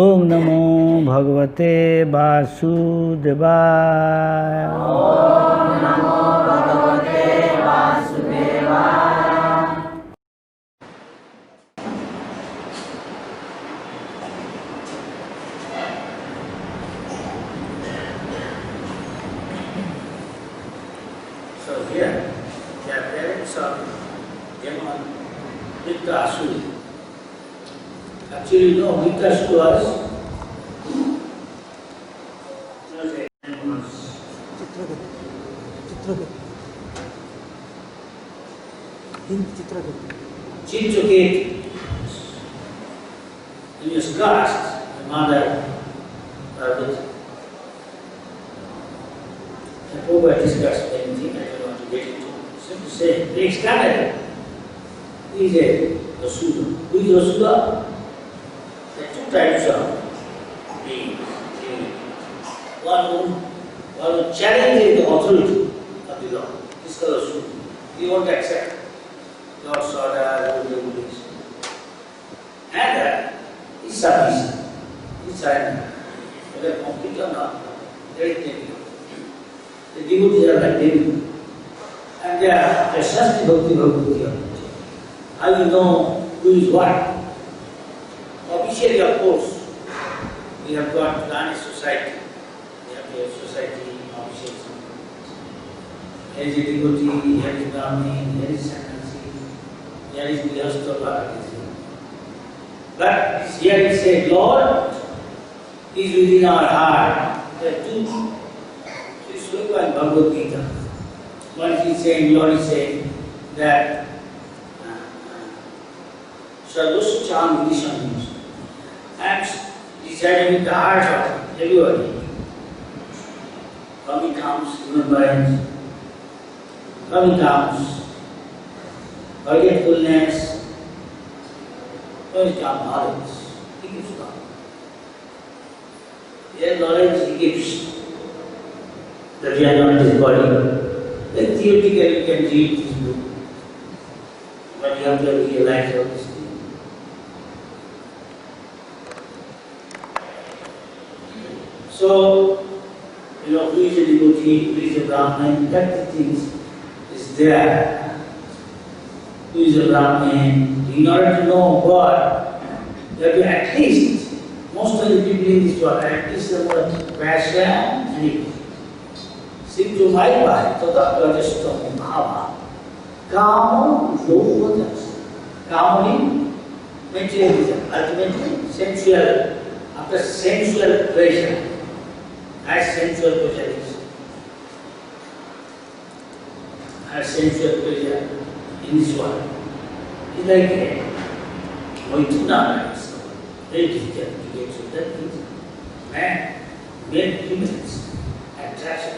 ओम नमो भगवते वासुदेवाय। ओम नमो भगवते वासुदेवाय। So here, the parents of Yaman, Vritrasura. Actually, no, Vritrasura was Chinchukit. He was cast, the mother Parvati. I hope I discussed anything, I don't want to get into. So to say, very extravagant. He is a Asura. Who is Asura? There are two types of beings. One who challenges the authority of the law. This is called Asura. He won't accept Lord's order, rule, regulation. And is submission. Is surrender. Whether complete or not, very difficult. The devotees are like Devi. And they are Shasti Bhakti Bhakti. How you know who is what? Officially, of course, we have got Ganesh society. We have a society officials. Here is a devotee, here is Brahmin, here is Sannyasi, here is Grihastha. But here it says, Lord is within our heart. There are two. This is in Bhagavad Gita. One is saying, Lord is saying that Sarvascha Vidishan and decided with the heart of everybody. Coming comes remembrance, coming comes forgetfulness, coming comes knowledge. He gives knowledge. Their knowledge he gives. That we are not this body. Then theoretically you can read this book. But you have to realize all this thing. So, who is a devotee, who is a Brahmin, that things is there. Who is a Brahmin? In order to know God, you have to at least, most of the people in this world, at least the word passion and it. Sing to my body, Tata Rajastha Bhava. Kama Yogadas. Kama means materialism, ultimately sensual, after sensual pleasure. As sensual pleasure is. As sensual pleasure in this world. It's like a Maithuna, very difficult to get to that thing. Man, made humans, attraction,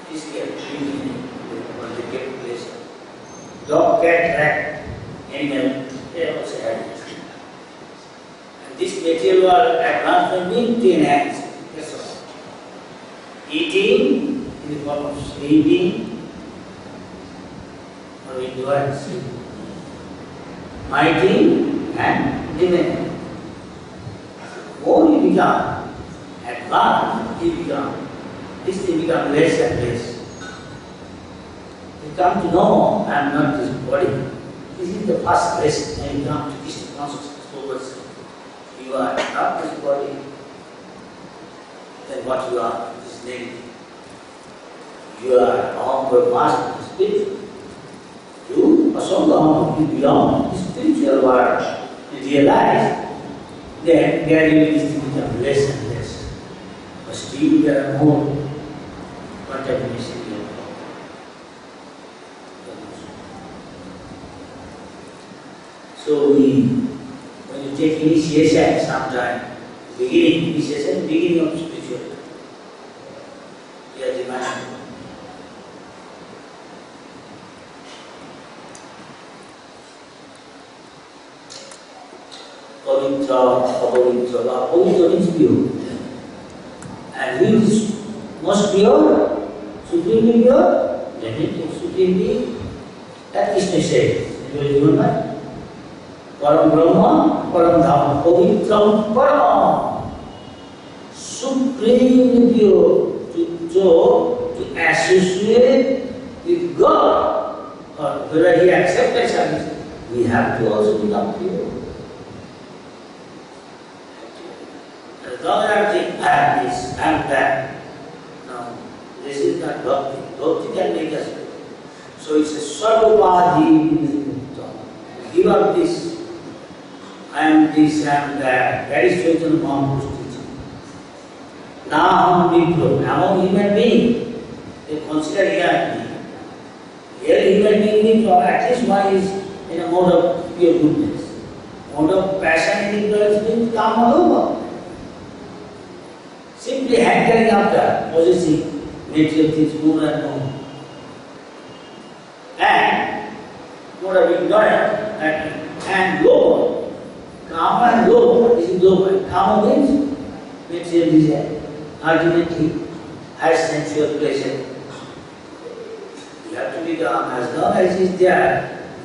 physical, feeling, when they get pleasure. Dog, cat, rat, animal, they also have it. And this material advancement means to enhance. That's all. Eating in the form of sleeping or endurance. Mighty and demanding. More you become advanced, this thing becomes less and less. You come to know I am not this body. This is the first lesson and you come to this consciousness towards you are not this body. Then what you are is negative. You are all for master spirit. You Asanga, you belong to the spiritual world. You realize then gradually this thing becomes less and less. But still there are more contamination in your body. So when you take initiation sometime, beginning of spirituality, you are demanding. Pavitra, Apavitra, Pavitra means pure. And who is most pure? Supremely pure? Definitely supremely. That Krishna said. You remember? Param Brahma Param Dham, Pavitram Param, supremely pure, to associate with God, or whether he accepts service, we have to also become pure. As long as I think, I am this, I am that, no, this is not bhakti. Bhakti can make us pure. So it's a sarvapadi. Give up this. I am this, I am that. That is Chaitanya Mahaprabhu's teaching. Now, among human beings, they consider human being. Here, human being means at least one is in a mode of pure goodness. Mode of passion and ignorance means kama lopa. Simply hankering after possessing material things more and more. And mode of ignorance and lopa. Kama and lopa is lopa. Kama means material desire. Ultimately, has sensual pleasure. You have to become, as long as it is there,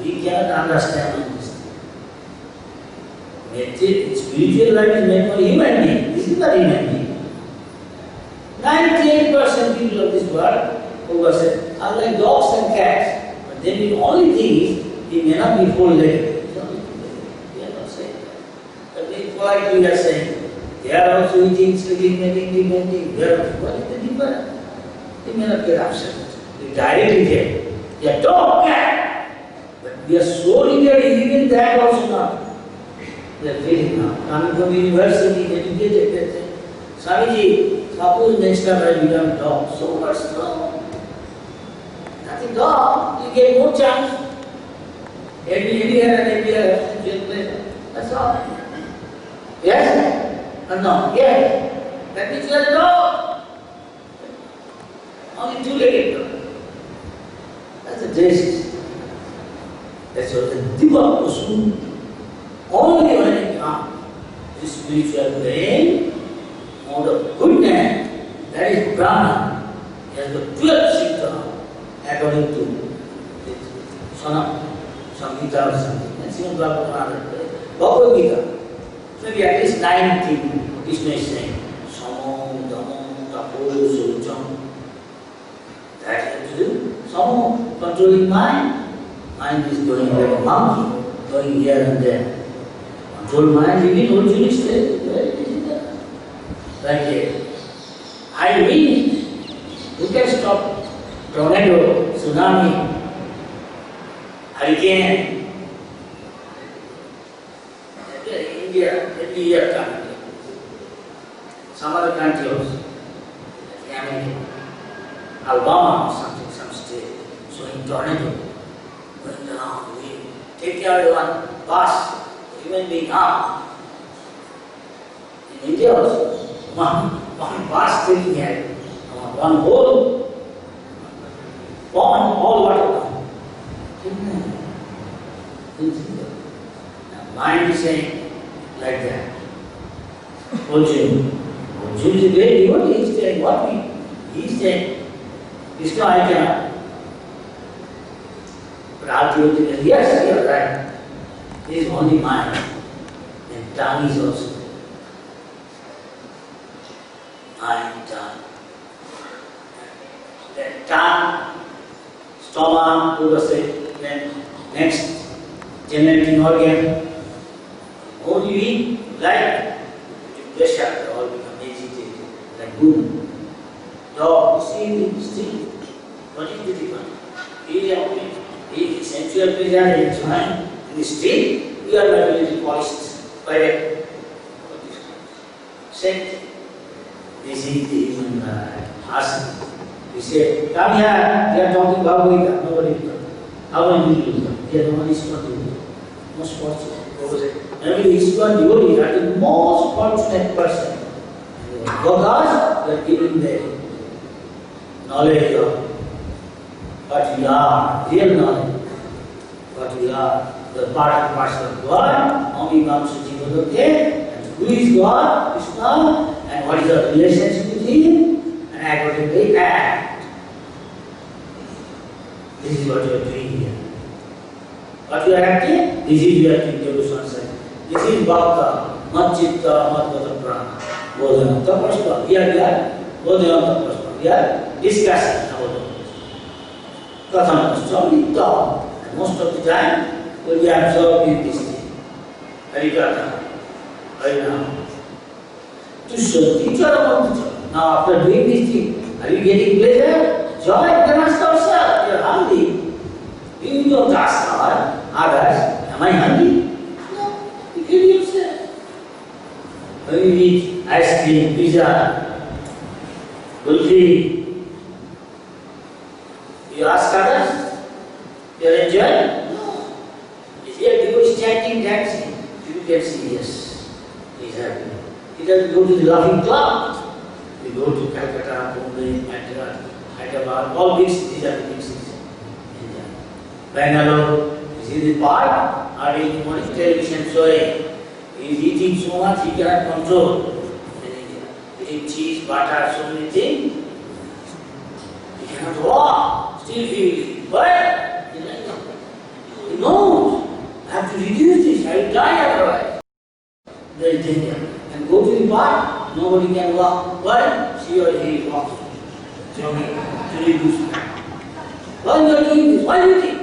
we cannot understand all this. Spiritual life is meant for human being. This is not human being. 98% people of this world who are like dogs and cats. But then the only thing is, he may not be four-legged. We are not saying that. But they politely are saying, they are also eating, sleeping, making, inventing. They are also, what is the difference? They may not get upset. They directly get. They are dog, cat. But we are so eager, even that also not. They are feeling now. Coming from university, educated, they say, Swamiji, suppose next time I become dog, so much strong. Nothing dog, you get more chance. Every year and every year, that's all. Yes? Or no? Yes. That means you are a dog. Only two-legged dog. That's a basis. That's what the Diva Kusum. Only when it comes to spiritual brain, mode of goodness, that is Brahman. He has the 12th Siddha according to Samhita or something. That's even Bhagavad Gita. Maybe at least 19, Krishna is saying, Samo, Dhammo, Tapo, Sucham. That has to do. Samo, controlling mind. Mind is going like a monkey, going here and there. Control mind, even originally state, where is it? Like here. I mean, you can stop tornado, tsunami, hurricane. India, every year coming. Some other country also. America, Alabama or something, some state. So in tornado, going down, we take care of one bus, even being armed. In India also, one bus taking care, one whole pond, all water. Mind is saying, like that. Arjuna is a great devotee. He is saying, what he is saying, Krishna, I cannot. But Arjuna says, yes, you are right. It is only mind. And tongue is also. Mind, tongue. Then tongue, stomach, then next generating organ. More you eat, like pressure, they all become agitated, like boom. Dog, see, still. What is the difference? He is sensual pleasure and enjoying, and still you are not really poised by a scent. This is the human asking. We say, come here, they are talking Bhagavad Gita, nobody is talking. How many people do that? They are the one is not doing it. Most fortunate. And with Ishwar devotee, are the most fortunate person. Because they are giving the knowledge of what we are, real knowledge. What we are, the part and parcel of God, Mami Mam Suchi Bhadote, and who is God, Krishna, and what is our relationship with Him, and accordingly act. This is what you are doing here. What you are acting, this is your acting devotion side. This is Bhakta, Madchitta, Madhvata Prana, Bodhananta Praspa. We are Bodhananta Praspa. We are discussing about it. Katham, strongly taught. And most of the time, will be absorbed in this thing. Harikatha, Harinam. To show teacher about teacher. Now after doing this thing, are you getting pleasure? Joy? Then ask yourself, you are hungry. You don't ask others, am I hungry? No, you kill yourself. When you eat ice cream, pizza, kulfi, you ask others, you are enjoying? No. Is there people chanting, dancing? You can see, yes, he is happy. He doesn't go to the laughing club. We go to Calcutta, Bombay, Hyderabad, all big cities are the big cities. Bangalore, you see the part, or in television showing, he is eating so much he cannot control. Eating cheese, butter, so many things. He cannot walk, still he but he knows, I have to reduce this, I will die otherwise. There is danger. And go to the park, nobody can walk. Why? She or he is walking. To reduce that. Why you are doing this? Why do you think?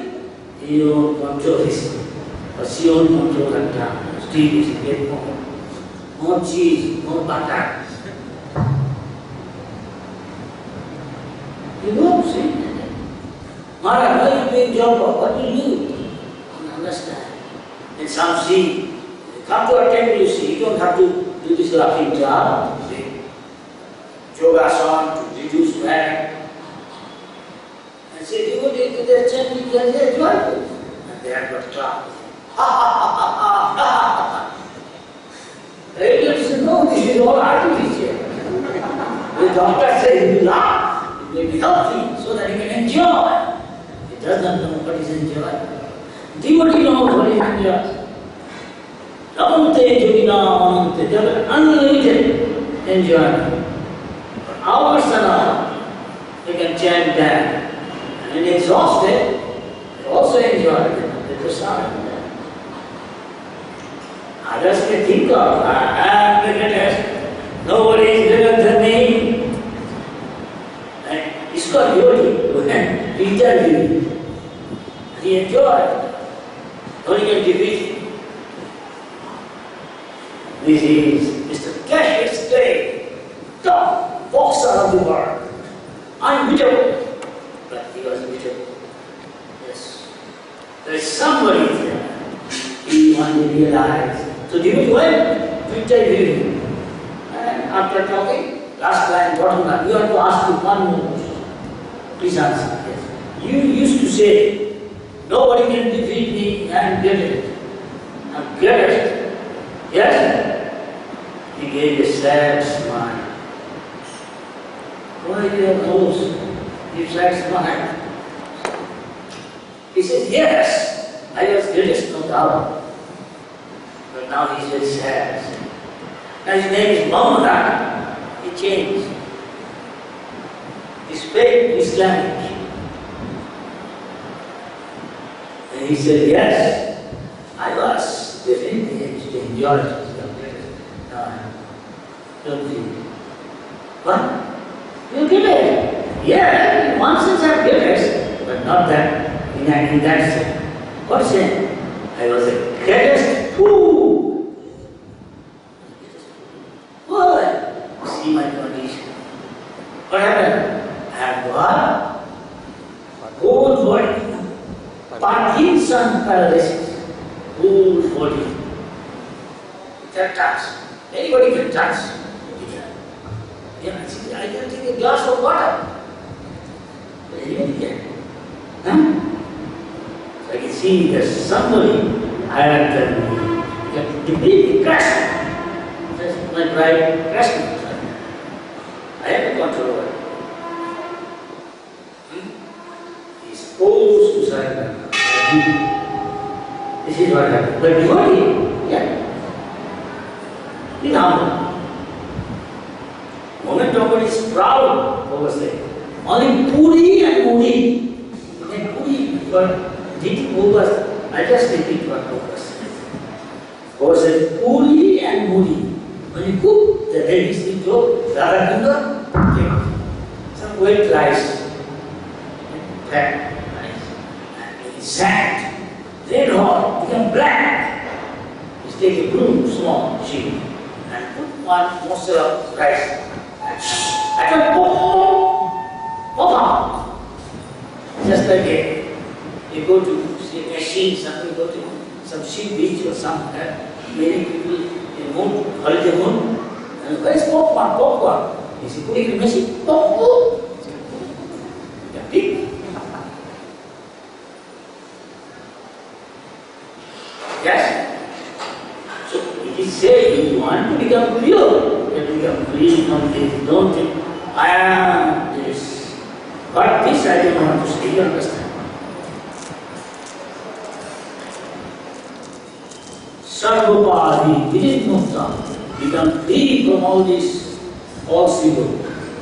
He won't control this. But she won't control that time. Still is get more cheese, more butter. You don't see. Maharaj, why are you doing job? What do you do? You don't understand. And some see, come to a temple, you see, you don't have to do this laughing job. Yogasana to reduce fat. And say, you go to their chanting, they are joyful. And they have got clap. Ha ha ha ha ha ha. They say, no, this is all artificial. The doctor says, you laugh, it may be healthy, so that you can enjoy. He does not know what is enjoy. Devotee knows what is enjoy. Ramante Jogina Anante, they have unlimited enjoyment. Hours and hours, they can chant that. And when exhausted, they also enjoy the prasad. Others may think of, I am the greatest, nobody is greater than me. And it's called yogi, who can recharge you. He enjoyed. Nobody can defeat him. This is Mr. Cassius Clay, top boxer of the world. Unbeatable. But he was beatable. Yes. There is somebody there. He one day realized. So devotee went to interview him. And after talking, last line, bottom line, you have to ask you one more question. Please answer. Yes. You used to say, nobody can defeat me, I am greatest. I am greatest. Yes? He gave a sad smile. Why do you have nose? He sad smile. He said, yes, I was greatest, no doubt. But now he's very sad. Now his name is Muhammad. He changed. He spoke Islamic. And he said, yes, I was definitely enjoyed it. Don't you? What? You get it? Yeah, in one sense I'm greatest, but not that, in that sense. What sense? I was the greatest fool. What? See my condition. What happened? I have got whole body, Parkinson paralysis, whole body. It's a touch. Anybody can touch. Yeah, I can take a glass of water. Anybody can. Huh? So I can see there's somebody higher than me. You can completely crush me. Just my pride crushed me. I have no control over it. He's all suicidal. This is what happened. But devotee, yeah. He's humble. Moment somebody is proud, over say. Only Puri and Mudi. And Puri, but did Bhugas, I just repeat what Bhugas says. Or said Puri and Muri. When you cook, the ladies eat Radha Kunda came out. Some white rice, black rice, and sand, red hot, become black. You take a broom, small sheet, and put one morsel of rice. I can pop out. Just like you go to see a machine, something, go to some sheep beach or somewhere, many people in moon, holiday moon, and where is popcorn? Popcorn. Is he putting in the machine? Popcorn. Yeah, pig. Yes? So it is saying you want to become pure, you have to become free from this. Don't think, I am this. But this I don't want to say, you understand? Sarvapadi, within Mukta, become free from all this false ego,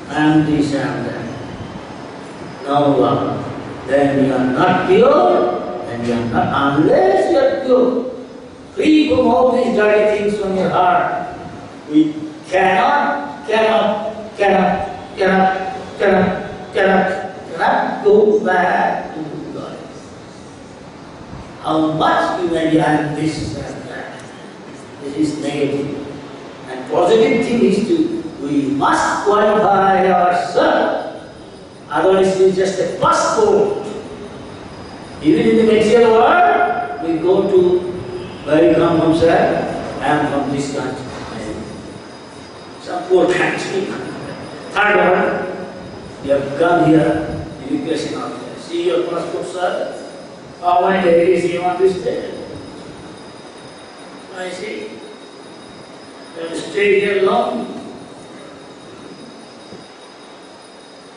and this and that. Now, then you are not pure, and you are not, unless you are pure, free from all these dirty things from your heart. We cannot go back to God. How much you may be, I am this and that. This is negative. And positive thing is we must qualify ourselves. Otherwise it is just a passport. Even in the material world, we go to where you come from, sir? I am from this country. Some poor country. Third world, you have come here, immigration officer. See your passport, sir? How many days you want to stay? I see. You stay here long.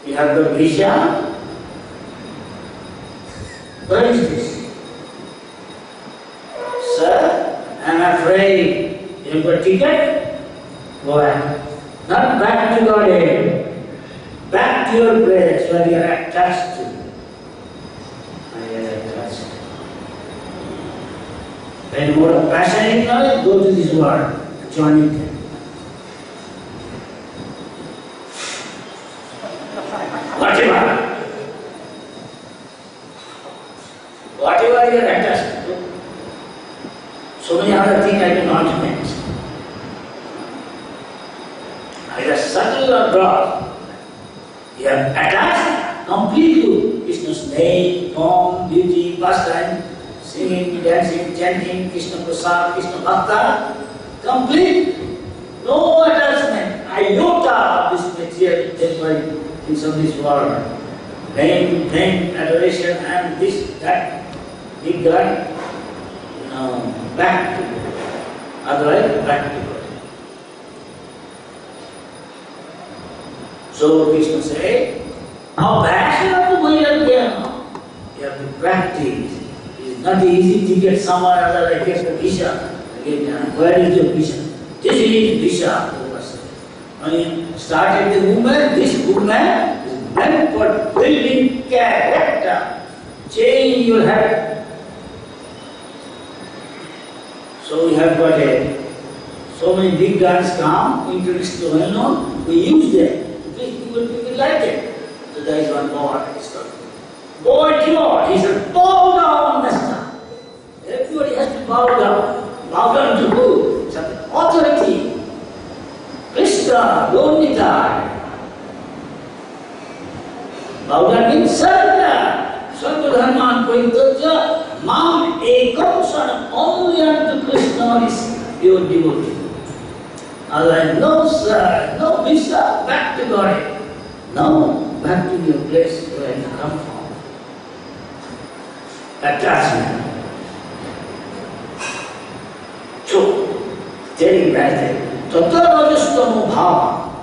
You have the visa. Where is this? Sir, I am afraid. You have got ticket? Go ahead. Not back to your head. Back to your place where you are attached to. When you want a passionate knowledge, go to this world, join it. Whatever you are attached to, so many other things I cannot mention. Either subtle or broad, you are attached completely to Krishna's name, form, beauty, pastime, singing, dancing, chanting, Krishna Prasad, Krishna Bhakta, complete, no attachment, iota of this material temporary things of this world. Name, adoration, and this, that, big God, back to God. Otherwise, back to God. So Krishna said, how bad you have to go here now? You have to practice. It's not easy to get someone other like get a visa. Where is your visa? This is visa. When you started the movement, this movement is meant for building character. Change your head. So we have got so many big guns come, introduced to well-known, we use them. People like it. So there is one more. Boy George, he said, bow down, master. Everybody has to bow down. Bow down to who? Some authority. Krishna, don't die. Bow down means surrender. Sarvadharman Parityaja, Mam Ekam Saranam. Only unto Krishna is pure devotee. Otherwise, no sir, no visa, back to God. No, back to your place where you come from. Attachment. So, telling back there, Tata Rajastamo Bhava.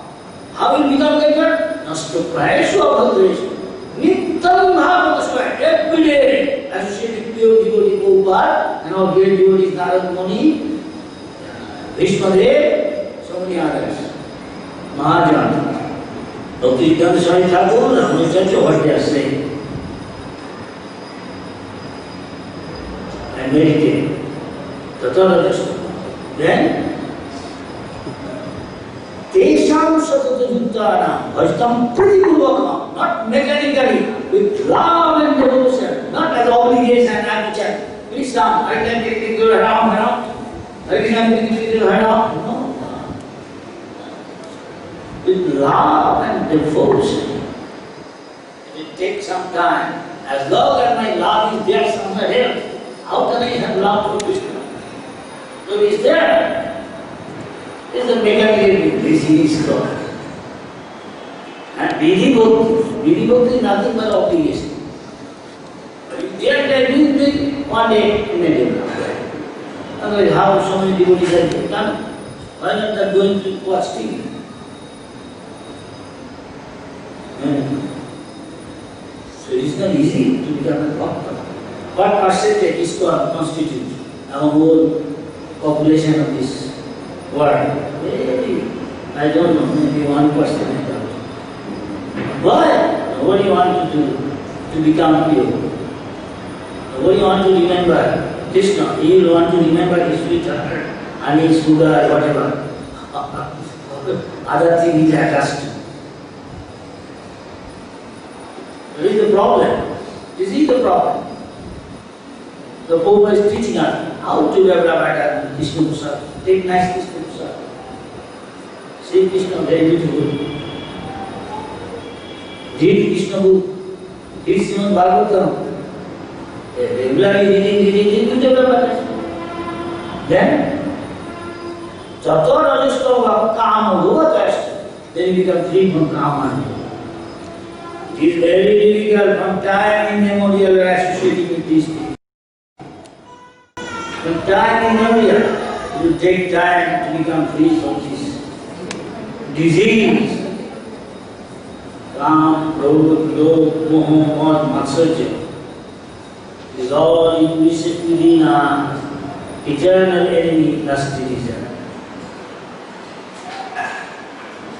How will become like that? Nasta Prayashu Abhadreshu. Nittam Bhava. Every day, associated with pure devotee Prabhupada and our great devotees Narad Muni, Bhishmadev, so many others. Mahajan. Bhakti Siddhanta Swami Thakur, Ramachandra, what they are saying. And meditate. Tata Rajastamo. Then, Tesham Satatajuttana, Bhajtam Pratipurvakam, not mechanically, with love and devotion, not as obligation and ambition. Please come, I can take you around, I can take you around. No. With love and devotion. It takes some time. As long as my love is there somewhere else, how can I have love for Krishna? So he is there. It's a mechanically disease God. And Vidhi Bhakti is nothing but obligation. But if they are there, you do one day immediately. Otherwise, how so many devotees are done? Why not they going to watch TV? So it is not easy to become a bhakta. What percentage is constitute our whole population of this world? I don't know, maybe 1%. Why? Nobody wants to become pure. Nobody wants to remember Krishna. He will want to remember his sweetheart, honey, sugar, whatever. Other thing is attached to. What is the problem? This is the problem. The Pope is teaching us how to develop at Vishnu Prasad. Take nice Vishnu Prasad. See Krishna very beautiful. Read Krishna book. Read Srimad Bhagavatam. Regularly reading, you develop at Then, Tato Rajastava Kama Lovatast, then you become free from Kama. It is very difficult from time immemorial associating with these things. From time immemorial, it will take time to become free from this disease. Kam, Krodh, Lobh, Moh, Mad, Matsarya. It is all implicit within our eternal enemy, lusty desire.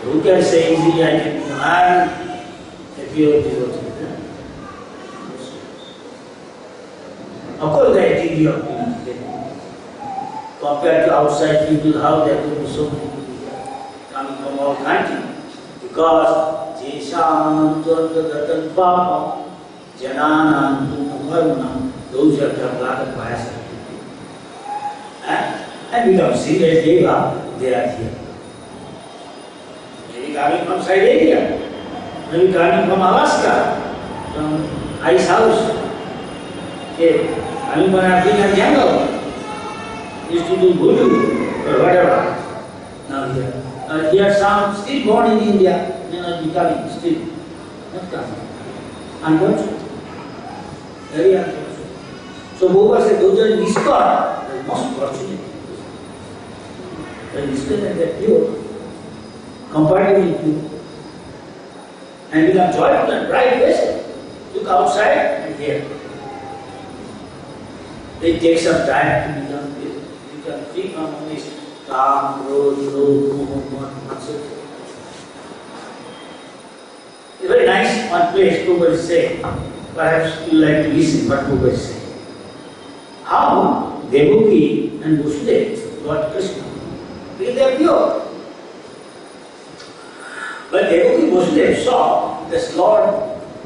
Who can say easily I can command a pure devotee? Of course, there is degree of purity. Compared to outside people, how there could be so many people coming from all countries. Because Jesham Datan Papa Jananam Varunam, those who have done a lot of pious and become serious Deva, they are here. Maybe coming from Siberia, maybe coming from Alaska, from ice house, coming from African jungle, used to do voodoo or whatever. Now here are some still born in India, they are becoming still, not coming. Unfortunate. Very unfortunate. So Baba said, those are Niskar, they are most fortunate. They are Niskar and they are pure, comparatively pure. And become joyful and bright vessel. Look outside and here. It takes some time to become pure. Become free from all this Kam, Krodh, Lobh, Moh, Matsarya. It's very nice one place Prabhupada is saying. Perhaps you like to listen what Prabhupada is saying. How Devaki and Vasudeva got Krishna. Because they are pure. But Devaki and Vasudeva saw this Lord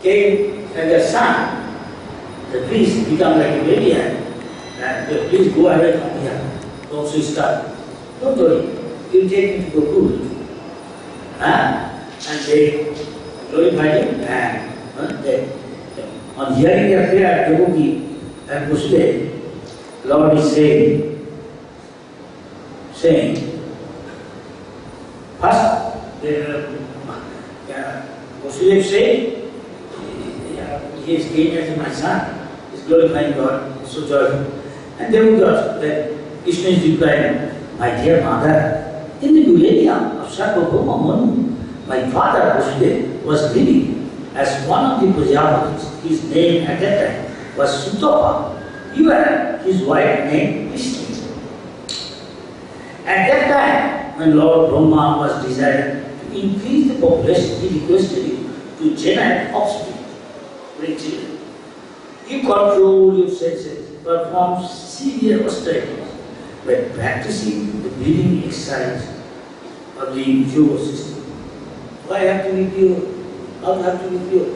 came and their son, the priest become like a maniac. And please go ahead from here. Don't so start. Don't worry. You take me to Gokul. And they glorified him and on hearing their prayer, Devaki and Vasudeva, Lord is saying, first, Vasudeva said, he is came as my son, he is glorifying God, he is so joyful. And Devaki also, that Krishna is replying, my dear mother, in the millennium of Sarvabhauma Manu, my father Vasudeva was living as one of the Prajapatis. His name at that time was Sutapa. Even his wife named Krishna. At that time, when Lord Brahma was desiring to increase the population, he requested him to generate offspring, great children. You control your senses, perform severe austerities, by practicing the breathing exercise of the yoga system. Why have to be pure? How have to be pure?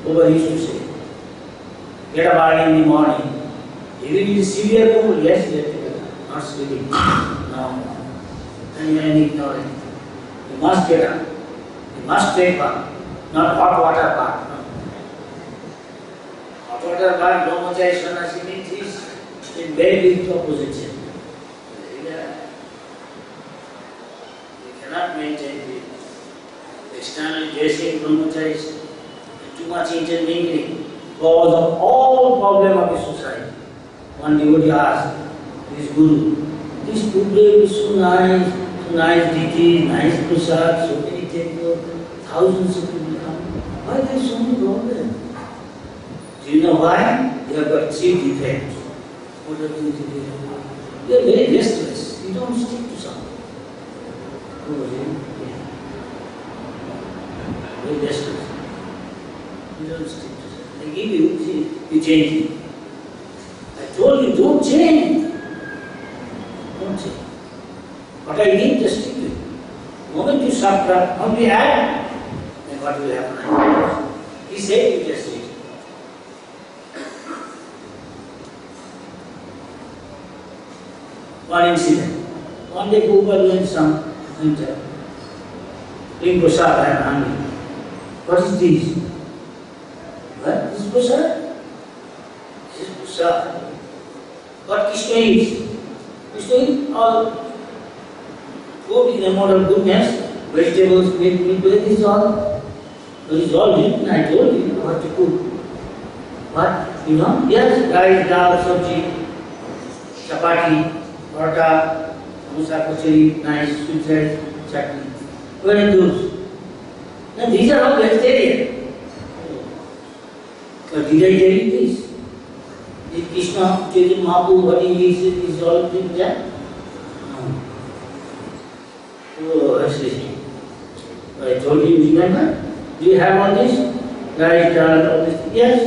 Over used to say, get up early in the morning. Even in severe cold, yes, not sleeping. No. And you are ignorant. You must get up. You must take bath. Not hot water bath. No. Hot water bath, brahmachari sannyasi means is in very big opposition. You cannot maintain the external dressing brahmacharis. Too much intermingling cause of all problem of the society. One devotee asked his guru, this Guru is so nice deity, nice prasad, so many temples, thousands of people come. Why there is so many problems? Do you know why? You have got 3 defects. What are these defects? You are very restless. You don't stick to something. Very restless. You don't stick to something. They give you change it. I told you, don't change. Don't change. What I need, just stick to it. The moment you subtract, only add, then what will happen? He said, you just stick. One incident. One day Gopal went some winter. Doing prasad, I am hungry. What is this? What? This is prasad? This is prasad. What Krishna eats? Krishna eats all food in a mode of goodness, vegetables, meat, this is all. This is all written. I told you what to cook. What? You know? Yes, rice, dal, sabji, chapati, paratha, samosa, kachori, nice, sweet rice, chutney. Where are those? Now these are all vegetarian. But did I tell you this? Did Krishna, Chaitanya Mahaprabhu, what he eats is all in there? No. Oh, I see. I told you, remember? Do you have all this? Rice, dal, all this? Yes.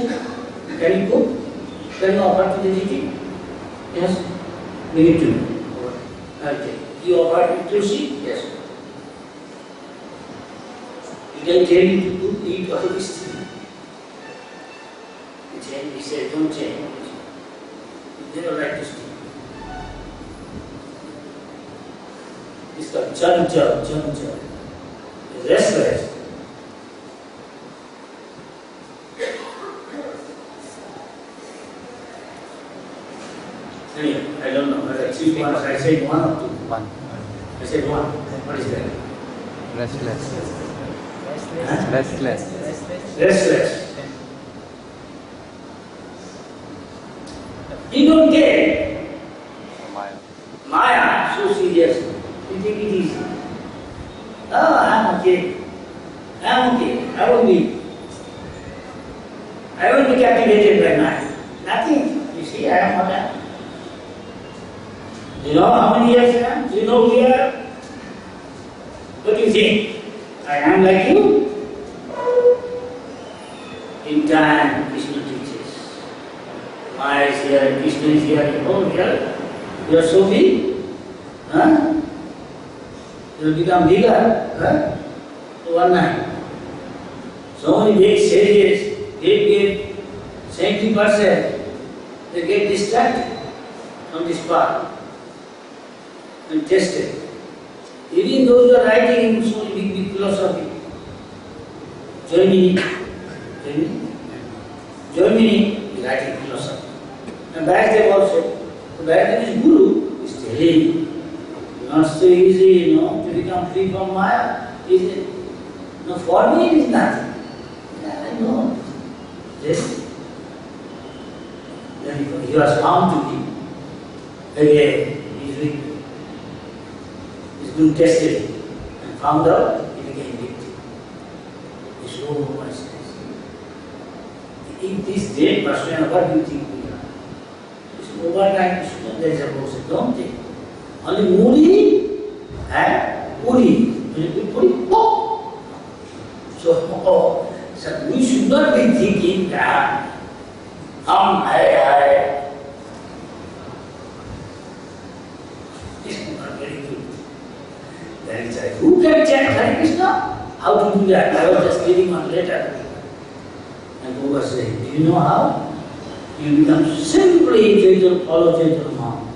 Can you cook? Can you offer to the deity? Yes. Give it to me. I'll take it. You offer to Tulsi? Yes. Did I tell you to eat all these things? He said, don't change. You never like to speak. It's called chanchal. Restless. Anyway, I don't know, but I choose one. I said one or two. One. I said one. What is that? Restless. Huh? Restless. Restless. You don't get Maya. Maya so serious. You take it easy. Oh, I'm okay. I won't be captivated by Maya. Nothing. You see, I am what I am. You know how many years I am? Do you know who you are? What do you think? I am like you? In time, Krishna teaches. Maya is here, Krishna is here, oh here. You are so big? Huh? You will become bigger. Huh? Overnight. So many big sages, they get 70%, they get distracted from this path and tested. Even those who are writing so many big philosophy, Germany is writing philosophy. And Bhairav also, Bhairav is Guru, is telling, not so easy, to become free from Maya. Is it? No, for me it is nothing. Yeah, I know. Yes. Then he was found to be again, his guru tested him and found out he became victim. He said, oh my goodness. If this dead person, what do you think we are? He said, overnight, there is a process, don't think. Only Muri and Puri. When you put Puri, oh! So we should not be thinking that, child. Who can chant Hare Krishna? How to do that? I was just reading one letter. And Guru was saying, do you know how? You become simply Chaitanya, follow Chaitanya Mahaprabhu.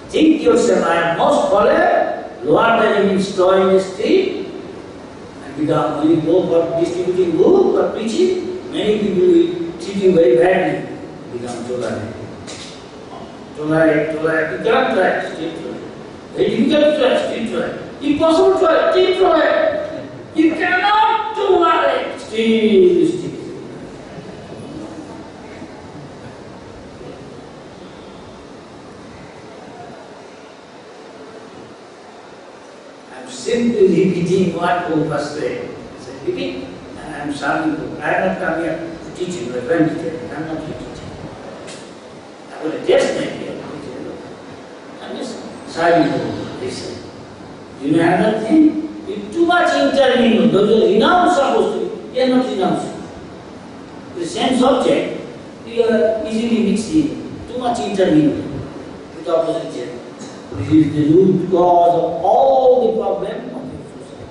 Think yourself, I am most follower, lower than even straw in the street, and become, when you go for distributing book or preaching, many people will treat you very badly. You become tolerant. Tolerate. You cannot try street tolerate. Very difficult to try street tolerate. Impossible to try street tolerate. You cannot tolerate street. Simply repeating what Prabhupada said. Say, repeat, and I am serving Prabhupada. I am not come here to teach you, but when teaching, I am not here to teach. I will just make you I am just serving Prabhupada. Listen. You know another thing? If too much intermingle, those are renounced supposed to be, you are not renounced. The same subject, you are easily mixing. Too much intermingle with opposite gender. This is the root cause of all the problems of the society.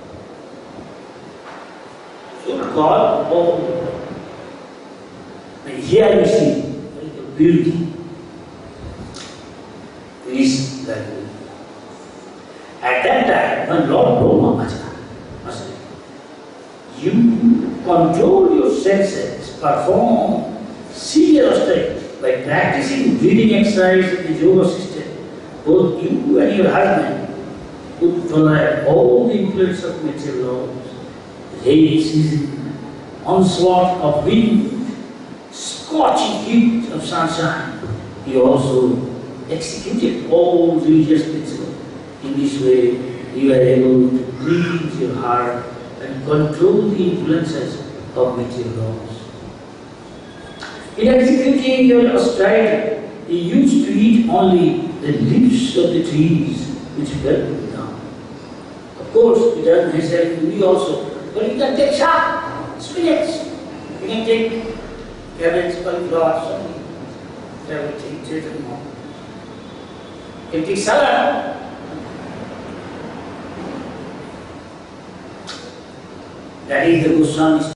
Root cause of all the problems. And here you see the beauty. Is that beauty. At that time, when Lord Brahma was there, you control your senses, perform serious study by practicing breathing exercise in the yoga system. Both you and your husband would tolerate all the influence of material laws, rainy season, onslaught of wind, scorching heat of sunshine. You also executed all religious principles. In this way, you are able to cleanse your heart and control the influences of material laws. In executing your austerity, you used to eat only the leaves of the trees which fell to the ground. Of course, it doesn't necessarily we also, but you can take sharp spinach, you can take cabbage, cauliflower, something, everything, children more. You can take salad. That is the Goswami's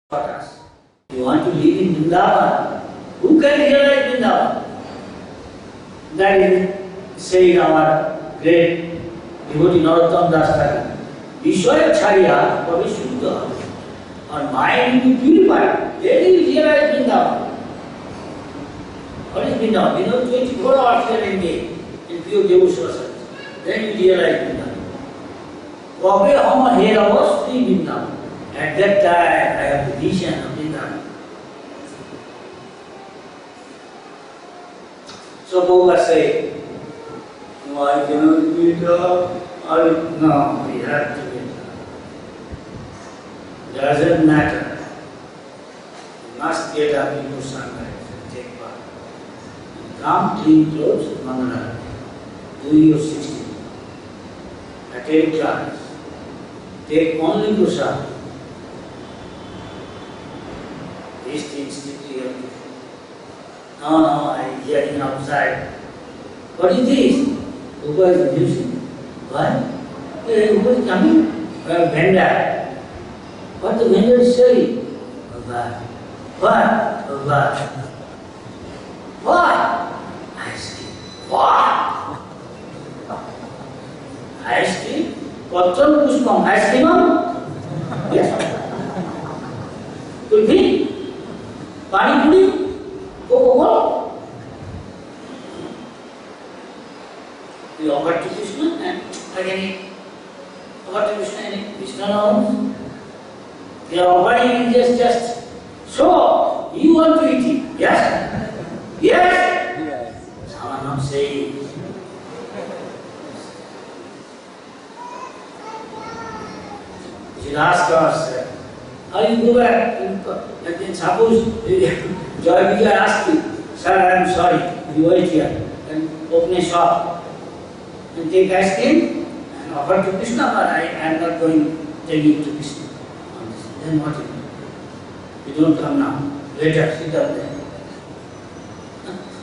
taught us. You want to live in Vrindavan? Who can realize Vrindavan? That is saying our great devotee Narottam Das Thakur. Vishwaya Chariya Pavishuddha. Our mind will be purified. Then you realize Vrindavan. What is Vrindavan? Vrindavan 24 hours here in day, in pure devotion. Then you realize Vrindavan. Probably how here I was free Vrindavan. At that time I have the vision of Vrindavan. So Prabhupada say, no, I cannot be no, we have to be doesn't matter. You must get up before sunrise and take part. Come clean clothes, Mangala. Do your 60. Attend class. Take only prasad. These things strictly have to do. No, I am hearing outside. What is this? Who is music? What? Who is coming? Vendor. What the vendor is selling? What? Ice cream. What? Ice cream? Patron Pushpam. Ice cream? Yes. Kulfi? Pani puri? Coca-Cola? We offer to Krishna and again offer to Krishna and Krishna knows. They are offering just so you want to eat it? Yes? Yes? Someone not saying. You should ask us, how you go back? And then suppose Joy Vijay asked you, sir, I am sorry, you wait here and open a shop and take ice cream and offer to Krishna, but I am not going to take it to Krishna. Then what you do? You don't come now. Later, sit down there.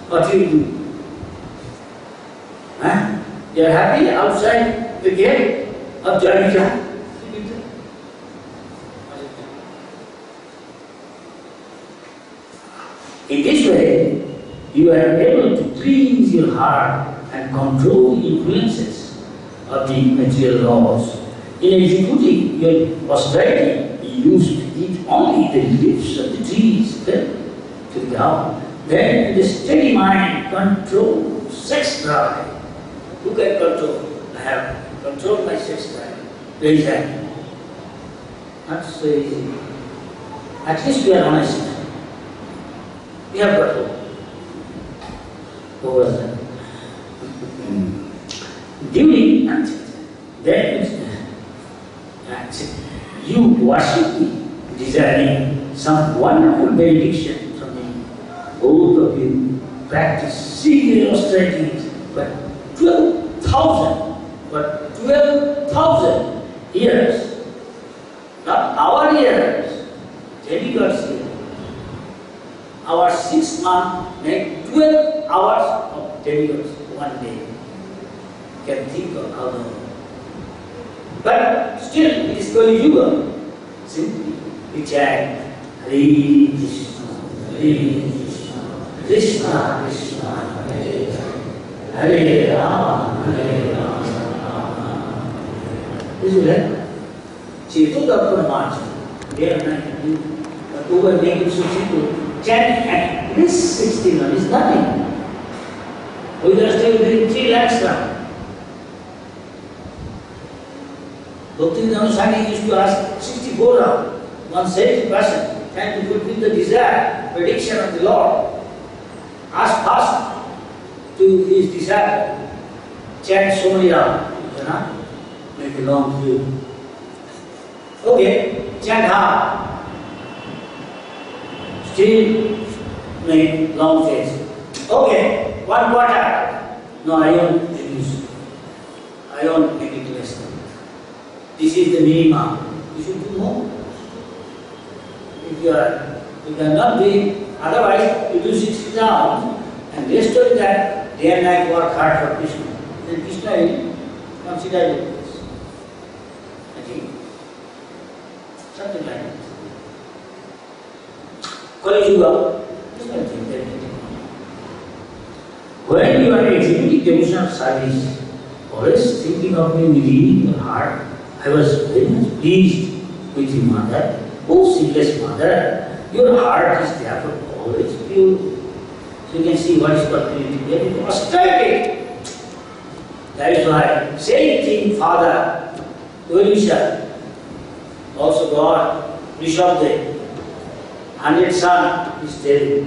What do you do? Huh? You are happy outside the gate? of Jaya. In this way, you are able to cleanse your heart and control the influences of the material laws. In executing your austerity, you used to eat only the leaves of the trees to the ground. Then the steady mind controls sex drive. Who can control? I have controlled my sex drive. Very easy. Not so easy. At least we are honest. We have got hope. What was that? During then you worship me, desiring some wonderful benediction from me. Both of you practice severe austerities, but 12,000 years, not our years, demigods years. Our 6 months make 12 hours of demigods one day. You can think of how long. But still, it is Kali Yuga. Simply, we chant Hare Krishna, Hare Krishna, Krishna Krishna, Hare Hare, Hare Rama, Hare Rama. This is it. See, took up for March, day and night. But over making so simple, chant at least 61 is nothing. We are still doing 3 lakhs now. Bhakti-Vedanta Swami used to ask 64 rounds, 170%, trying to fulfill the desire, prediction of the Lord. Ask fast to his desire. Chant so many rounds. You cannot make a long queue. Okay, chant hard. Still make long face. Okay, 1 quarter. No, I don't reduce. I don't make it less than. This is the minimum. You should do more. If you cannot do, otherwise you do 60 rounds and rest of that day and night work hard for Krishna. Then Krishna will consider this. I think something like that. Kali Yuga is nothing very difficult. When you are executing devotional service, always thinking of me within your heart. I was very much pleased with your mother. Oh, sinless mother, your heart is therefore always pure. So you can see what is called purity. Very austerity. That is why same thing, Father, Urisha, also God, Rishabdev, 100 son is telling,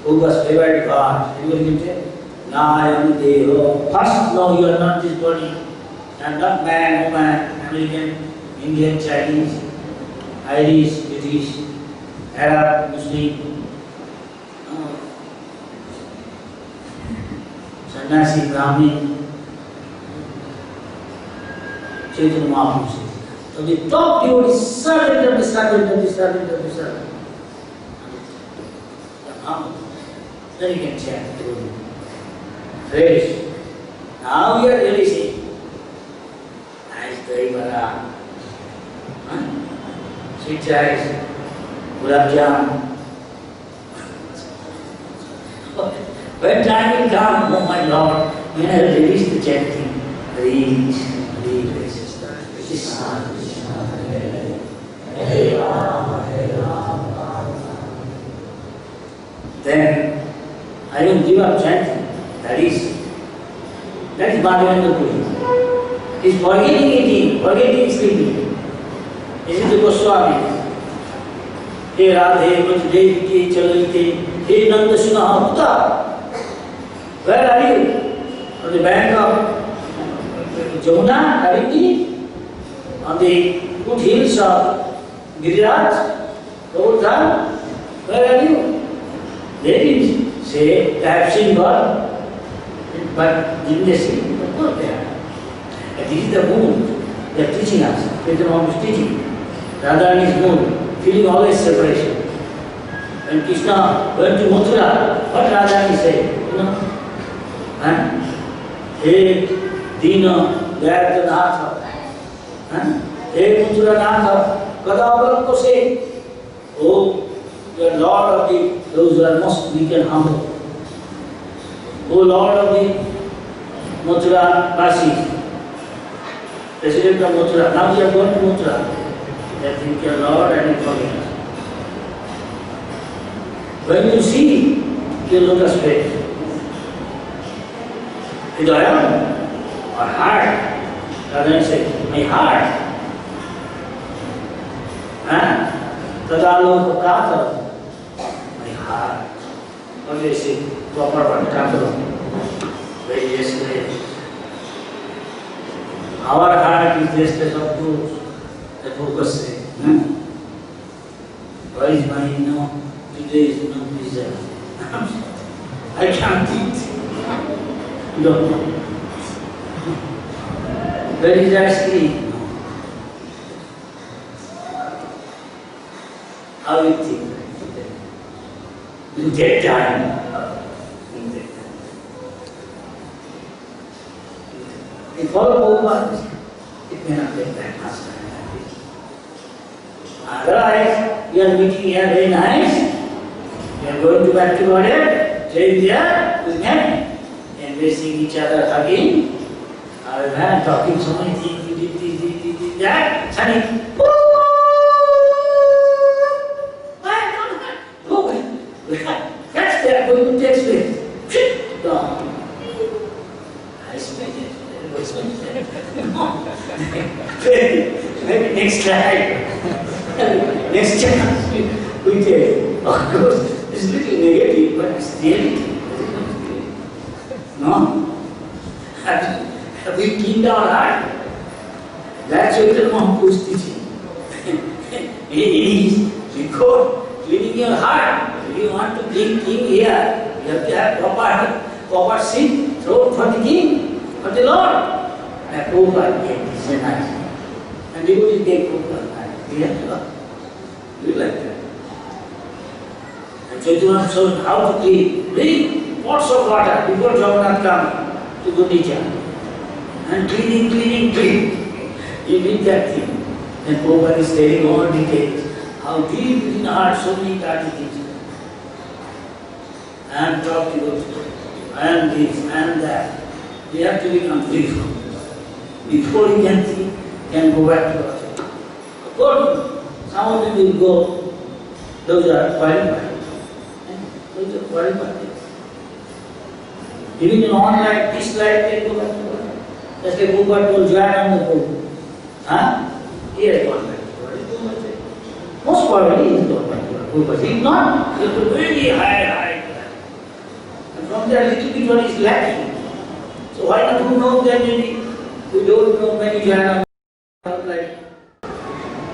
who was favored God. Everybody can say, Nayam Deho. First, no, you are not this body. I am not man, woman, American, Indian, Chinese, Irish, British, Arab, Muslim, Sannyasi, Brahmin, Chaitanya Mahaprabhu says. So the top devotee is servant of the servant of the servant of the servant. Then you can chant through fresh. Now we are really saying, nice dahi vada, sweet rice, gulab jam. When time will come, oh my Lord, when I will release the chanting, reach, Krishna, Krishna, Hare Hare Rama, Hare Rama. Then I don't give up chanting. That is Madhavendra Puri. He is forgetting eating, forgetting sleeping. This is the Goswami. He Radhe, Manjdevi, Chalalite, He Nanda Sunaha Puta. Where are you? On the bank of Jamuna, Kaviti? On the good hills of Giriraj, Govardhan? Where are you? They didn't say, I have seen God. But didn't they see? Of course they are. And this is the mood they are teaching us. Chaitanya Mahaprabhu is teaching. Radharani's mood, feeling always separation. When Krishna went to Mathura, what Radharani said? You know? He Dina Dayatanath. Hey Muturanath, Kadavar say, oh, you are Lord of those who are most weak and humble. O Lord of the Mathura Kasi, President of Mathura, now we are going to Mathura. They think you are Lord and you forget us. When you see your lotus feet, Hidayam or heart, rather than say, my heart. Tadalo Kata, my heart. What do you say? Proper one, capital. Very yesterday. Our heart is just as of those that focus say, why is my no? Today is no pizza. I can't eat. No. Where is ice cream? No. How you think? In that time. If follow Prabhupada, it may not take that much time. Otherwise, you are meeting here very nice. You are going to back to order, staying there, we met, embracing each other, hugging. Our man talking so many things, he did that, Sunny. That's there, going to take space. Gone. I spent it. Maybe next time. Next chance we take. Of course, it's a little negative, but it's reality. No? Have we cleaned our heart? That's Chaitanya Mahaprabhu's teaching. It is because cleaning your heart. If you want to bring king here, you have to have proper seat, throat for the king, for the Lord. And Prabhupada gave this a nice. And devotees gave Prabhupada nice. We have to do like that. And Chaitanya showed how to clean. Bring pots of water before Jagannath comes to Gundicha. And clean. He did that thing. And Prabhupada is telling all details. How deep in the heart so many dirty things. And talk to those and this and that. We have to become beautiful. Before he can think, can go back to us. Of course, some of them will go, those are qualified. Those are qualified. Even in one life, this life, they go back to us. That's like Prabhupada told Jayananda Prabhu. He has gone back to us. Most probably he has gone back to us. If not, he has to very high. And from there, little bit what is lacking. So why not who knows that maybe we don't know many Jayananda like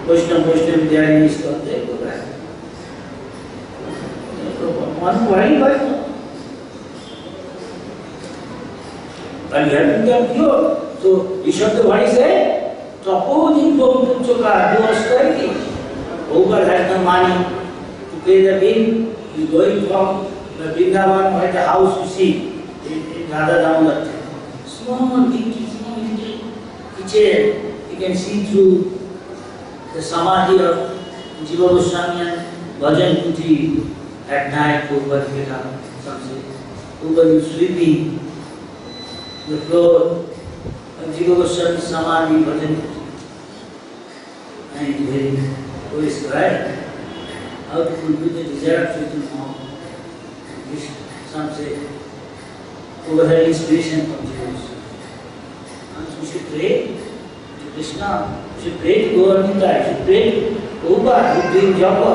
Vaishnava, they are in ISKCON, they go back. One worry about it. And you have to get pure. So Ishwar what he said? Supposing Prabhu Choka, do austerity. Prabhupada has no money to pay the bill. He is going from the Vrindavan by the house you see in Radha Damodar. Small little kitchen. You can see through the samadhi of Jiva Goswami and Bhajan Kuti at night. Prabhupada get up, sunset. Prabhupada is sweeping the floor of Jiva Goswami samadhi Bhajan Kuti. And it is very described how to fulfill the desire of Chaitanya Mahaprabhu. Some say, Prabhupada had inspiration from Jiva Goswami. And we should pray to Krishna, we should pray to Gauranika, we should pray to Prabhupada, we doing japa.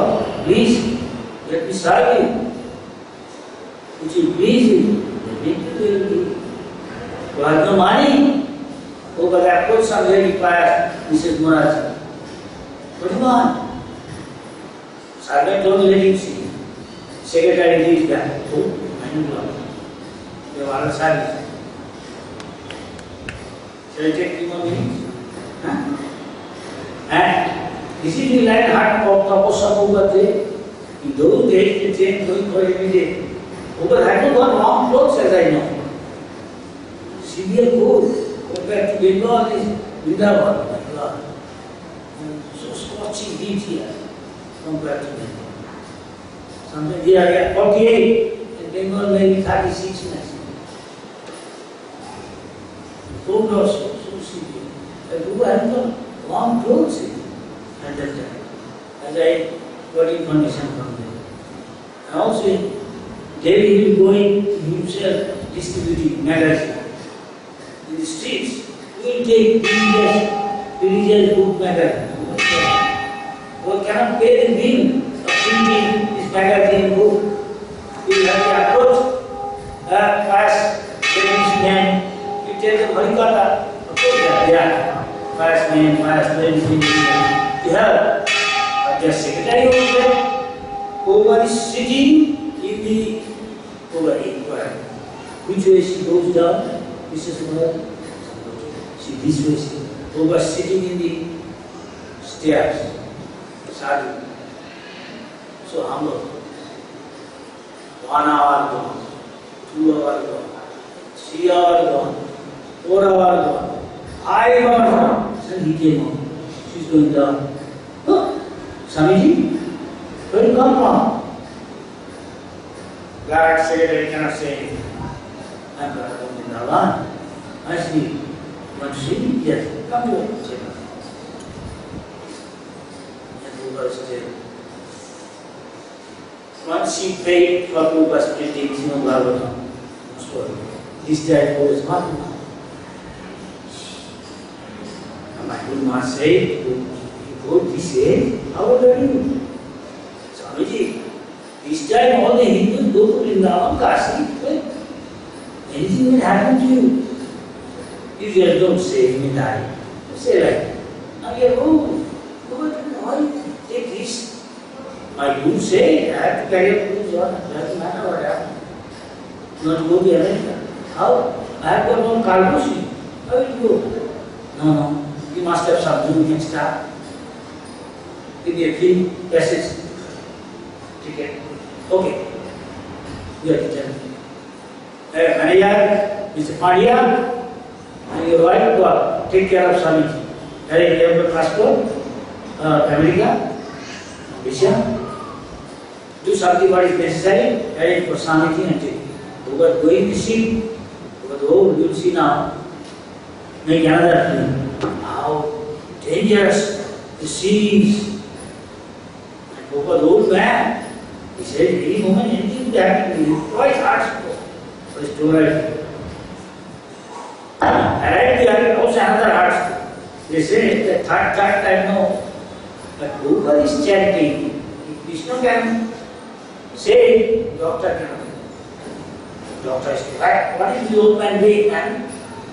Please, let me serve you. Which will please you. The will be. You have no money. Prabhupada approached some very pious, he said, Maharaj, what do you want? Servant told me, let him see. Secretary did that. Oh, I don't know. You have other service. Shall I take 3 more minutes? And this is the line heart of Tapasya Prabhupada. In those days, the chain going for every day. Prabhupada had to go long clothes as I know. Severe cold compared to Bengal is Vrindavan. scorching heat here compared to Bengal. Sometimes here I get 48, in Bengal maybe 36 maximum. Cold also, so severe. But who had not warm clothes at that time, as I got information from them. And also, David will going himself distributing magazines in the streets. We will take religious book magazine. We cannot pay the bill of printing this magazine book. We will have to approach a class man. We tell them Harikatha, of course they are class man, class ladies, to help. But the secretary was there, over is sitting in the over inquiry. Which way she goes down? Mrs. Mother? She this way she over sitting in the stairs. Sadhu. So humble. 1 hour gone, 2 hours gone, 3 hours gone, 4 hours gone, 5 hours gone. So he came home. She's going down. Oh, Swamiji, where you come from? God said I cannot say anything. I'm going to come to Vrindavan. I see. You want to see me? Yes. Come to it. And Buddha said, once she prayed for Prabhupada's printing Srimad Bhagavatam, this time was Mahatma. And my Guru Maharaj said, you go this age, how old are you? Swamiji, this time all the Hindus go to Vrindavan, Kashi, well, anything will happen to you. You just don't say you may die. Say like, now you go, why take risk? My Guru said, I have to carry a Guru's order. It doesn't matter what happens. Not go to America. How? I have got no cargo ship. How will you go? No. You must have something you can start. Give me a free passage ticket. Okay. You have to tell me. Manager, Mr. Pandya, and your wife go take care of Swamiji. Carry your passport, America, Asia. Do something what is necessary, arrange for Swamiji and take. Who got going to see, you will see now. Make another thing. How dangerous the sea is. And who got old man, he said, any moment anything could happen to you. Twice asked for his story. Arrived there, also another heart. They say the third time no. But whoever is chanting, if Vishnu can say, doctor cannot. Doctor is right. What is the old man doing, man?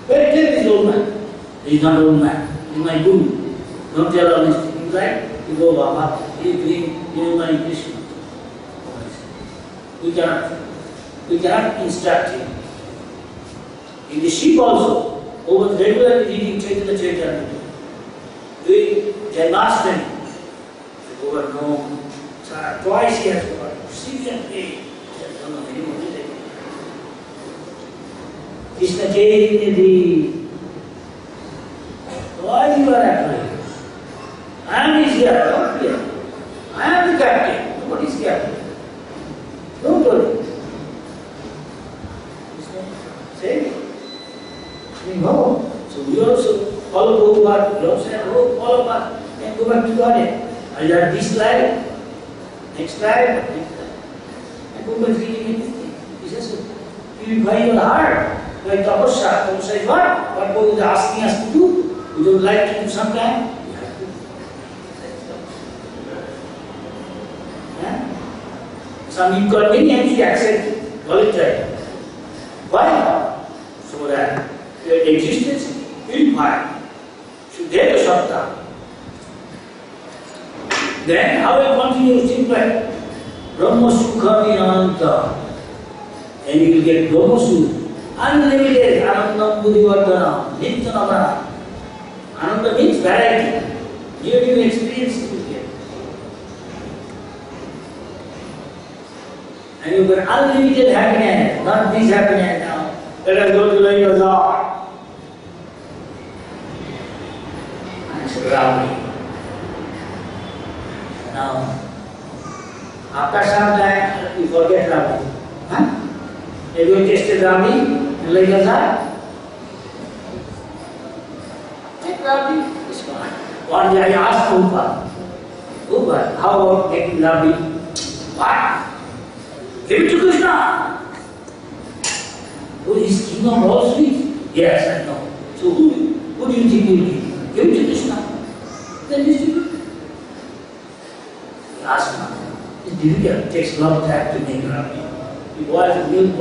Where is this old man? He is not old man. He is my Guru. Don't tell all these things, right? You go, Baba. He is doing, he is my Krishna. We cannot instruct him. In the ship also, over regularly reading Chaitanya Chaitanya, doing Janmashtami, over no, twice he has got 6 and 8. Krishna Chaitanya, why you are afraid? I am his here, don't fear. I am the captain, nobody is captain. Don't worry. Krishna said, no. So we also follow Prabhupada, we also have follow us and go back to Godhead. I learn this life, next life, and go back reading everything. He says, purify your heart. Like tapasya. Tapasya is what? What God is asking us to do. We don't like to do sometime. We have to. Some inconvenience we accept voluntarily. Why? So that your existence purified. Should there be Sabda. Then how will continue simple? Brahma Sukha Vinanta. And you will get Brahma Sukha. Unlimited Ananda Buddhivardhana, Nityanamana. Ananda means variety. New experiences you get. And you get unlimited happiness, not this happiness now. Let us go to the bazaar. And it's Ravani. Now, after some time, you forget Rabbi. Huh? Have you tasted Rabbi in Lake Azhar? Take Rabbi, it's gone. One day I asked Prabhupada, how about making Rabbi? What? Give it to Krishna. Oh, is king of all sweets? Yes, I know. So who do you think will give? Give it to Krishna. Then you see. Ask him. It's difficult. It takes a long time to make Rabbi. You boil the milk,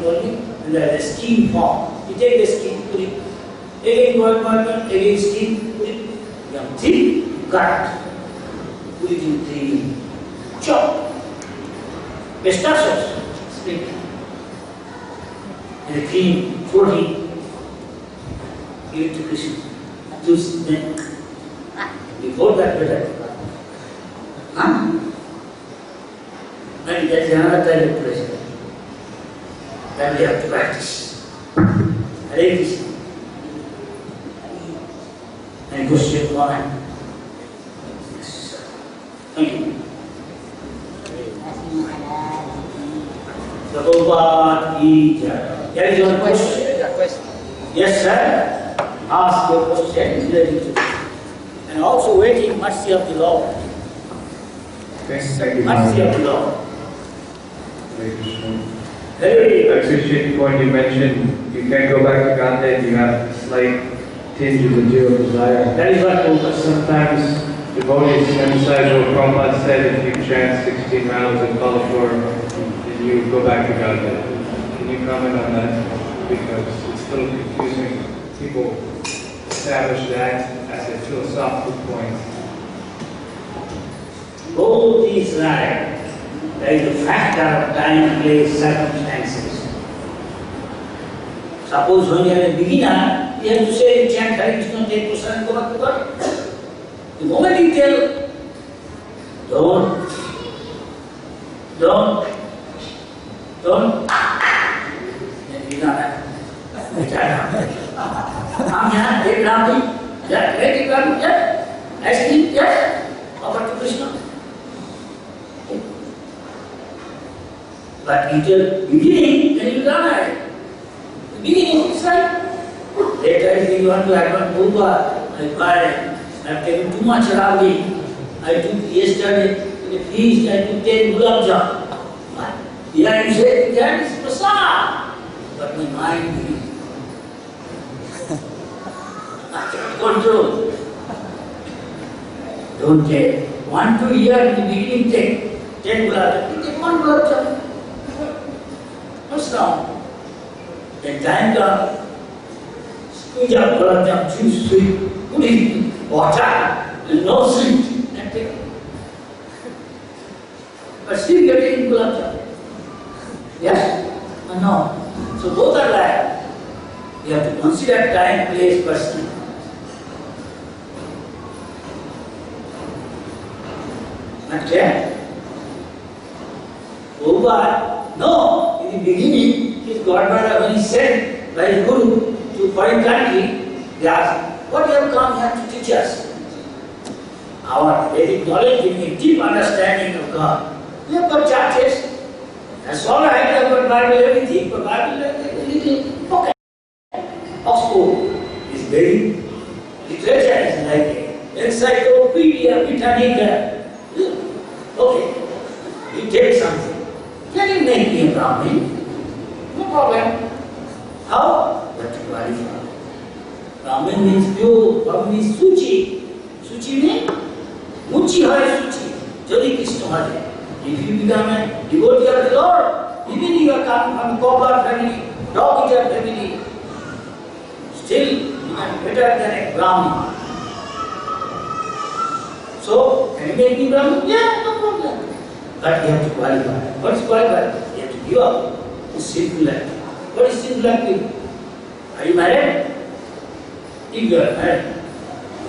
only, and there's a steam form. You take the steam, put it. Again boil, again steam, put it. You have thin, cut. Put it in the chop. Pistachios, spring. And the cream, fruity. Give it to Krishna. Juice, then. Before that, better. Huh? And that's another type of pleasure. Then we have to practice. Hare Krishna. And question one. Thank you. Prabhupada ki jai. There is your question. Yes, sir. Ask your question related to. And also waiting mercy of the Lord. Thank you, Mercy of the Lord. I appreciate the point you mentioned. You can't go back to Godhead. You have a slight tinge of the dual desire. That is what Prabhupada said. Sometimes devotees emphasize what Prabhupada said: if you chant 16 rounds of Kalashwar, then you go back to Godhead. Can you comment on that? Because it's a little confusing. People establish that as a philosophical point. Both is right. There is a factor of time, place, circumstances. Suppose when you are a beginner, you have to say, chant Hare Krishna, take Krishna and go back to God. The moment you tell, don't, then you know I'm here, take Rami, take Rami, I sleep, offer to Krishna. But you tell beginning, then you don't have it. Beginning, it's right. Later, if you want to have one Bhuva, I've taken too much Rabbi. I took yesterday in a feast, I took 10 gulab jam. Here you say, that is prasad. But my mind is I cannot control. Don't take 1-2 years in the beginning, take 10 gulab jam. You take 1 gulab jam. What's wrong? Then time comes, squeeze out gulab jam, choose sweet, put in water, and no sweet, and take it. But still getting gulab jam. Yes or no? So both are right. You have to consider time, place, person. Not clear? Prabhupada, no, in the beginning, his godmother, when he sent by his guru to foreign country, they asked, what you have come here to teach us? Our Vedic knowledge, giving a deep understanding of God. We have got churches. That's all right, I have got Bible, everything, but Bible is a little pocket. Oxford is very, literature is like Encyclopedia Britannica. Okay, you take something. Can you make me a Brahmin? No problem. How? But to qualify. Brahmin means pure, Brahmin means Suchi. Suchi means Muchi Hare Suchi. Jodi Krishna Hare. If you become a devotee of the Lord, even if you are coming from a pauper family, dog-eater family, still you are better than a Brahmin. So, can you make me Brahmin? Yeah, no problem. But you have to qualify. What is qualify? You have to give up the sinful activity. What is sinful activity? Are you married? If you are married,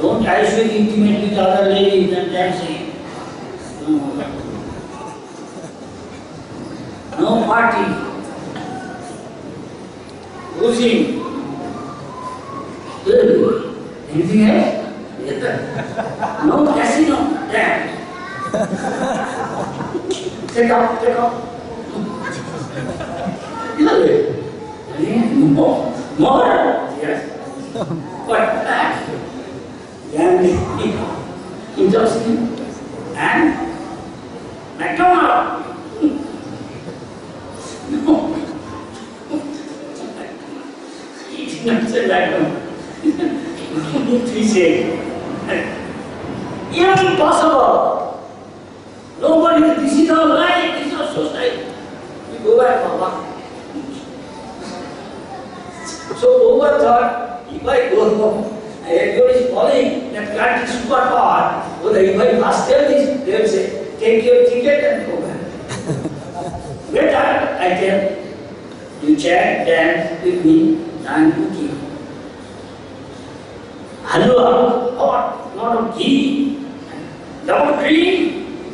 don't associate intimately with other ladies and dancing. No party. Losing. Anything else? No casino. Dance. Take off. Really? More? Yes. But that, gambling, intoxicant, and McDonald. No. He did not say McDonald. He said, impossible. Nobody, this is our life, this is our society. We go back for what? So Over thought, if I go home, everybody is following that country super power, well, if I must tell this, they will say, take your ticket and go back. Better, I tell, you chant, dance with me, and cooking. Halwa, hot, lot of ghee, double cream,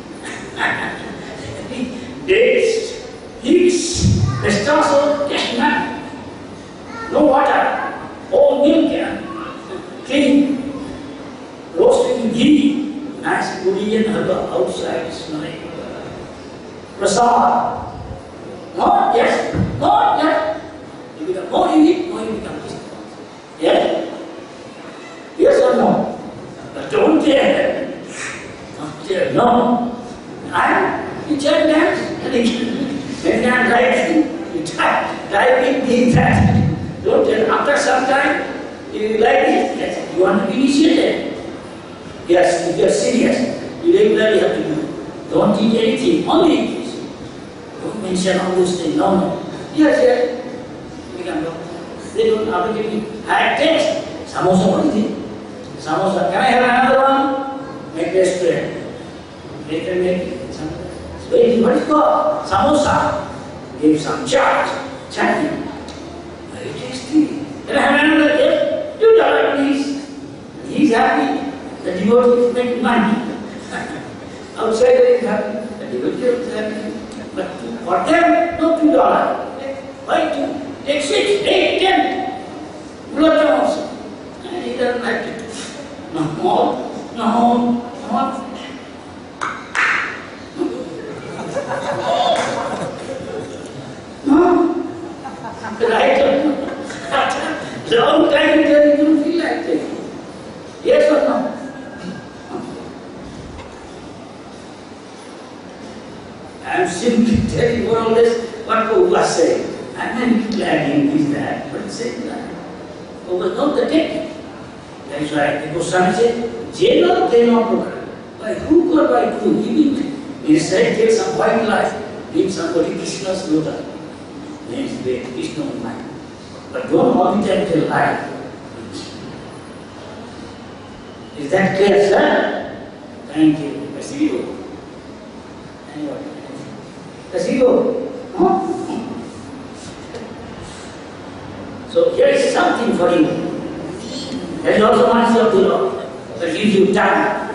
dates, hicks, pistachio, cashew, no water, all milk and clean, roasted in ghee, nice puri and halwa outside smelling. Prasad. Not yes, not yes. You become more you eat, more you become this. Yes? Yes or no? But don't dare. Don't dare, no. You try dance, and you can write, you type in things that. Don't tell. After some time, you like it, yes, you want to be initiated. Yes, if you are serious, you regularly have to do. Don't eat anything, only eat this. Don't mention all those things, no. Yes. You become doctor. They don't have to give you. I taste. Samosa, what is it? Samosa. Can I have another one? Make restaurant. They can make it. What is it called? Samosa. Give some charge. Chutney. Very tasty. Can I have another? Yes. $2, please. He's happy. The devotee is making money. Outside he is happy. The devotee is happy. But for them, no $2. Why 2? Take 6, 8, 10. Gulab Jamun also. And he doesn't like it. No more. No. Right? Long time you don't feel like it. Yes or no? I am simply telling more or less what Prabhupada said. I am not lagging this, that, but saying that. Prabhupada knows the technique. That's why the Goswami said, Jeno Teno Prabhupada. By hook or by crook, he said, take some white light, give somebody Krishna's lotus. Then it's great, Krishna will mind. But don't all the time tell lie. Is that clear, sir? Thank you. Kasigo. Anyway. Kasigo. Huh? So here is something for you. There is also one of the Lord that gives you time.